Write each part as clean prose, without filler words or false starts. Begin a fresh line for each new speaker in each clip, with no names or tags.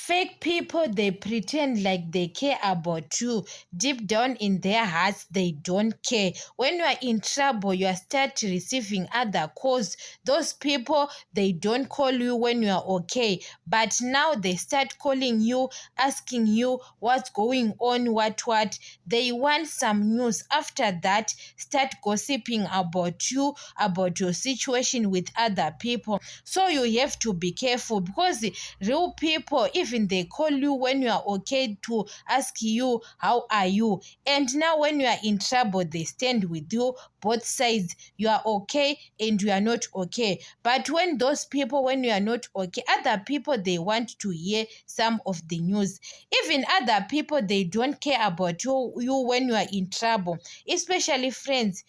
Fake people, they pretend like they care about you. Deep down in their hearts, they don't care. When you are in trouble, you start receiving other calls. Those people, they don't call you when you are okay. But now they start calling you, asking you what's going on, what. They want some news. After that, start gossiping about you, about your situation with other people. So you have to be careful, because the real people, even they call you when you are okay, to ask you how are you, and now when you are in trouble, they stand with you, both sides. You are okay and you are not okay. But when those people, when you are not okay, other people, they want to hear some of the news. Even other people, they don't care about you when you are in trouble, especially friends.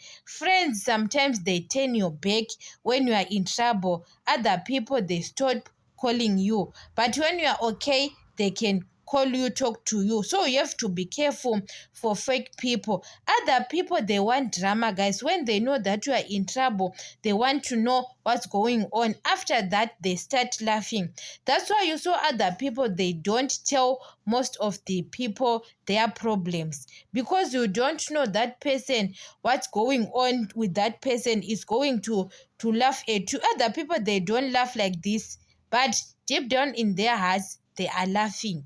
Sometimes they turn your back when you are in trouble. Other people, they stop calling you, but when you are okay, they can call you, talk to you. So you have to be careful for fake people. Other people, they want drama, guys. When they know that you are in trouble, they want to know what's going on. After that, they start laughing. That's why you saw other people, they don't tell most of the people their problems, because you don't know that person, what's going on with that person is going to laugh at you. Other people, they don't laugh like this, but deep down in their hearts, they are laughing.